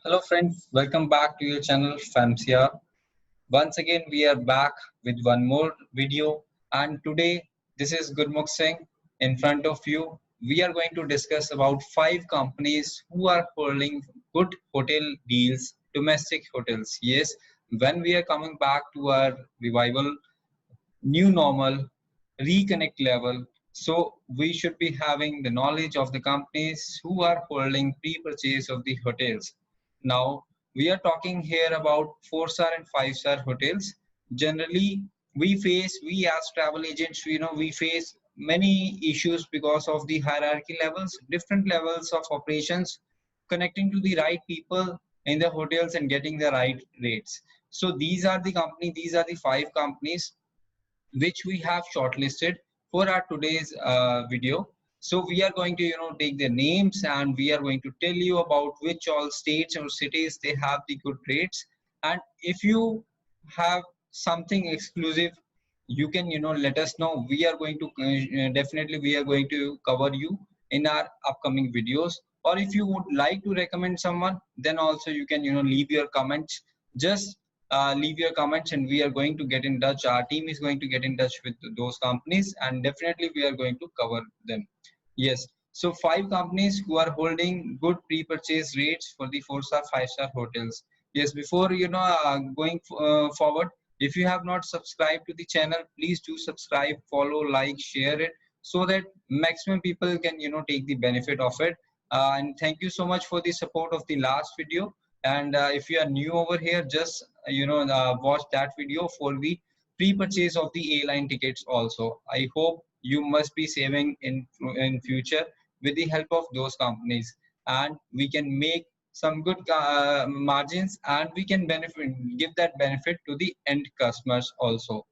Hello friends, welcome back to your channel Famsia. Once again we are back with one more video, and today this is Gurmukh Singh in front of you. We are going to discuss about 5 companies who are holding good hotel deals, domestic hotels. Yes, when we are coming back to our revival, new normal, reconnect level. So we should be having the knowledge of the companies who are holding pre-purchase of the hotels. Now we are talking here about 4-star and 5-star hotels. Generally, we as travel agents, we face many issues because of the hierarchy levels, different levels of operations, connecting to the right people in the hotels and getting the right rates. So these are the 5 companies which we have shortlisted for our today's video. So we are going to take their names, and we are going to tell you about which all states or cities they have the good rates. And if you have something exclusive, you can let us know. We are going to definitely we are going to cover you in our upcoming videos. Or if you would like to recommend someone, then also you can leave your comments. Just leave your comments, and we are going to get in touch. Our team is going to get in touch with those companies, and definitely we are going to cover them. Yes, so 5 companies who are holding good pre-purchase rates for the 4-star 5-star hotels. Yes, before going forward, if you have not subscribed to the channel, please do subscribe, follow, like, share it, so that maximum people can take the benefit of it. And thank you so much for the support of the last video. And if you are new over here, just watch that video for the pre-purchase of the airline tickets also. I hope you must be saving in future with the help of those companies, and we can make some good margins, and we can give that benefit to the end customers also.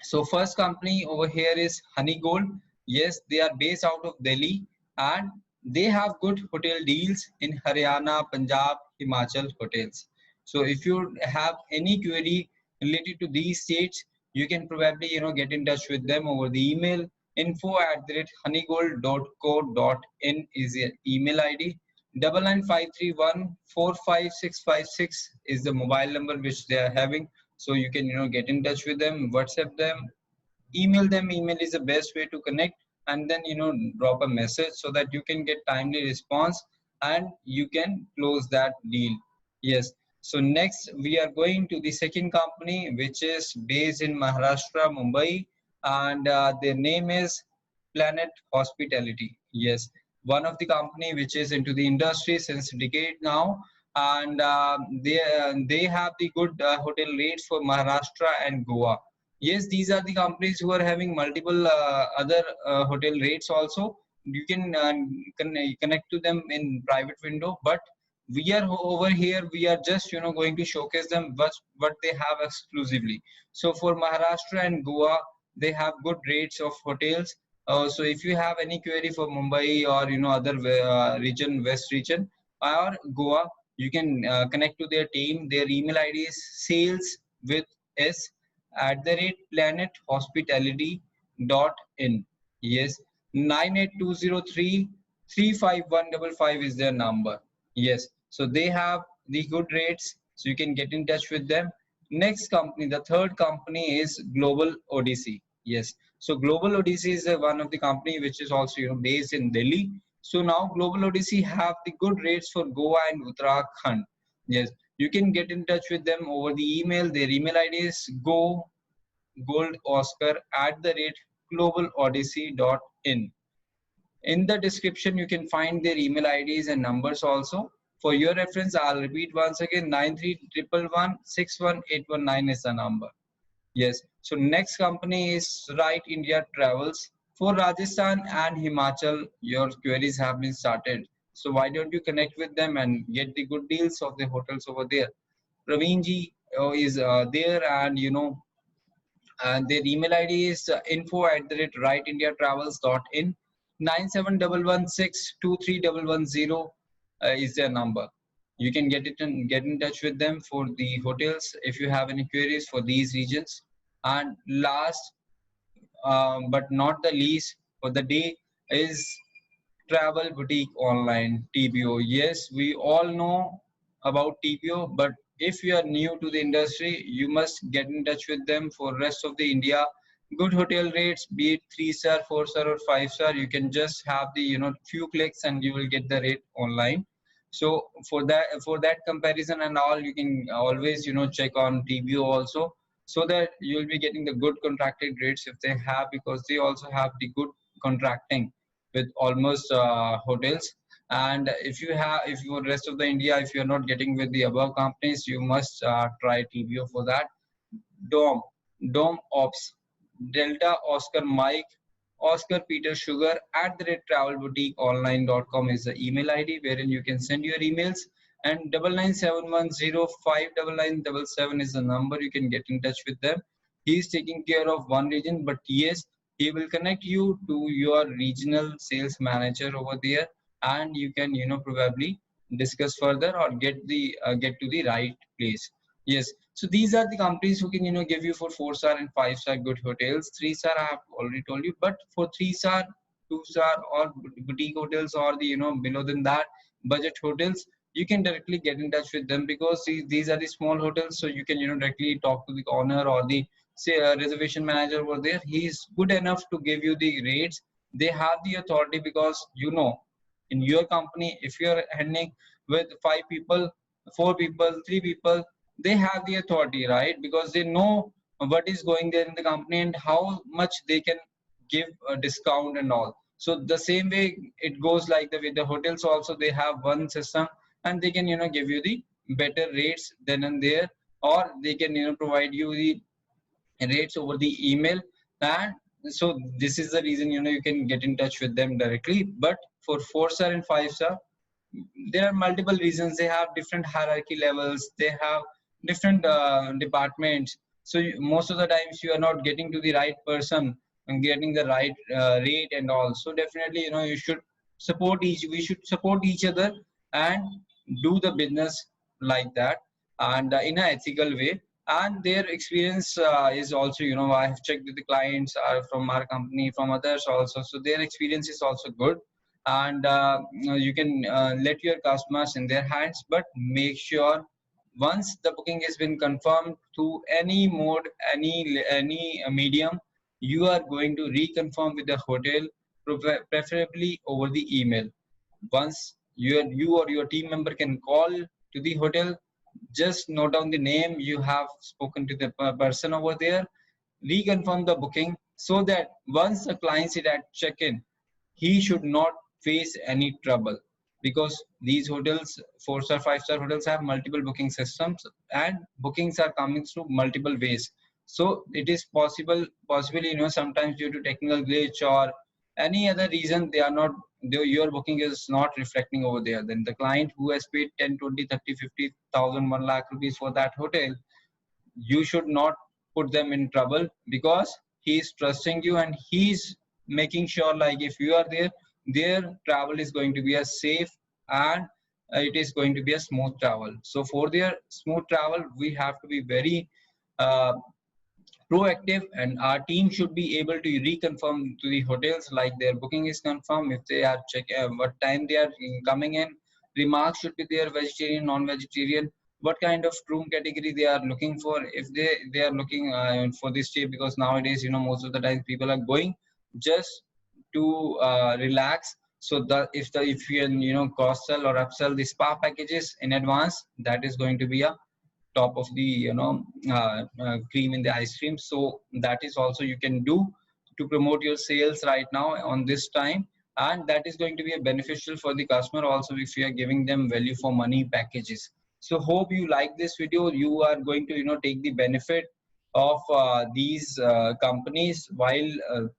So first company over here is Honey Gold. Yes, they are based out of Delhi, and they have good hotel deals in Haryana, Punjab, Himachal hotels. So if you have any query related to these states, you can probably get in touch with them over the email. info@honeygold.co.in is the email ID. 9953145656 is the mobile number which they are having. So you can get in touch with them, WhatsApp them, email them. Email is the best way to connect, and then drop a message so that you can get timely response, and you can close that deal. Yes, so next we are going to the second company, which is based in Maharashtra, Mumbai, and their name is Planet Hospitality. Yes, one of the company which is into the industry since a decade now, and they have the good hotel rates for Maharashtra and Goa. Yes, these are the companies who are having multiple other hotel rates also. You can connect to them in private window, but we are over here. We are just going to showcase them what they have exclusively. So for Maharashtra and Goa, they have good rates of hotels. So if you have any query for Mumbai or other region, West region or Goa, you can connect to their team. Their email ID is sales with s@planethospitality.in. Yes, 98203 35155 is their number. Yes, so they have the good rates, so you can get in touch with them. Next company, the third company is Global Odyssey. Yes, so Global Odyssey is one of the company which is also based in Delhi. So now Global Odyssey have the good rates for Goa and Uttarakhand. Yes, you can get in touch with them over the email. Their email ID is goldoscar@globalodyssey.in. In the description, you can find their email IDs and numbers also. For your reference, I'll repeat once again: 9311161819 is the number. Yes. So next company is Right India Travels. For Rajasthan and Himachal, your queries have been started. So why don't you connect with them and get the good deals of the hotels over there? Praveen ji is there, and and their email ID is info@rightindiatravels.in. 9711623110 is their number. You can get in touch with them for the hotels if you have any queries for these regions. And last but not the least for the day is Travel Boutique Online, TBO. Yes, we all know about TBO, but if you are new to the industry, you must get in touch with them for rest of the India. Good hotel rates, be it 3-star, 4-star, or 5-star. You can just have the few clicks and you will get the rate online. So for that comparison and all, you can always check on TBO also, so that you will be getting the good contracted rates if they have, because they also have the good contracting with almost hotels. And if you rest of the India, if you are not getting with the above companies, you must try TBO for that. Dom, Dom Ops, Delta Oscar Mike, Oscar Peter Sugar at the rate travelboutiqueonline.com is the email ID wherein you can send your emails. And 9971059977 is the number. You can get in touch with them. He is taking care of one region, but yes, he will connect you to your regional sales manager over there, and you can probably discuss further or get to the right place. Yes. So these are the companies who can give you for 4-star and 5-star good hotels. 3-star I have already told you, but for 3-star, 2-star or boutique hotels, or the below than that budget hotels, you can directly get in touch with them, because these are the small hotels. So you can directly talk to the owner or the say reservation manager over there. He is good enough to give you the rates. They have the authority, because in your company, if you are handling with 5 people, 4 people, 3 people, they have the authority, right? Because they know what is going there in the company and how much they can give a discount and all. So the same way it goes like the with the hotels also, they have one system, and they can give you the better rates then and there, or they can provide you the rates over the email. And so this is the reason you can get in touch with them directly. But for 4-star and 5-star, there are multiple reasons. They have different hierarchy levels, they have different departments. So most of the times you are not getting to the right person and getting the right rate and all. So definitely you should support each we should support each other and do the business like that, and in an ethical way. And their experience is also, I have checked with the clients from our company, from others also, so their experience is also good. And you can let your customers in their hands, but make sure once the booking has been confirmed through any mode, any medium, you are going to reconfirm with the hotel, preferably over the email. Once you or your team member can call to the hotel, just note down the name you have spoken to the person over there, reconfirm the booking, so that once the client is at check-in, he should not face any trouble. Because these hotels, 4-star, 5-star hotels, have multiple booking systems, and bookings are coming through multiple ways. So it is possibly sometimes due to technical glitch or any other reason, they are not your booking is not reflecting over there. Then the client who has paid 10, 20, 30, 50,000, 1 lakh rupees for that hotel, you should not put them in trouble, because he is trusting you and he's making sure, like, if you are there, their travel is going to be a safe, and it is going to be a smooth travel. So for their smooth travel, we have to be very uh, proactive, and our team should be able to reconfirm to the hotels, like their booking is confirmed, if they are check what time they are coming in, remarks should be there, vegetarian, non-vegetarian, what kind of room category they are looking for, if they are looking for this stay, because nowadays most of the time people are going just to relax. So the if you can cross sell or upsell the spa packages in advance, that is going to be a top of the cream in the ice cream. So that is also you can do to promote your sales right now on this time, and that is going to be a beneficial for the customer also, if you are giving them value for money packages. So hope you like this video. You are going to take the benefit of these companies while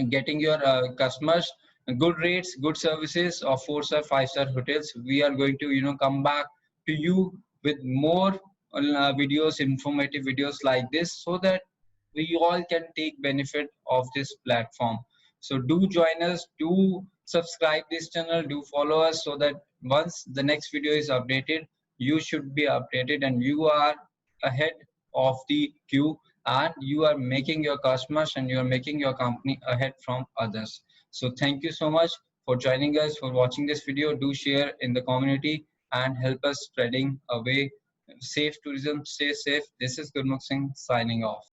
getting your customers good rates, good services of 4-star, 5-star hotels. We are going to come back to you with more videos, informative videos like this, so that we all can take benefit of this platform. So do join us, do subscribe this channel, do follow us, so that once the next video is updated, you should be updated and you are ahead of the queue, and you are making your customers and you are making your company ahead from others. So thank you so much for joining us, for watching this video. Do share in the community, and help us spreading away safe tourism. Stay safe. This is Gurmukh Singh signing off.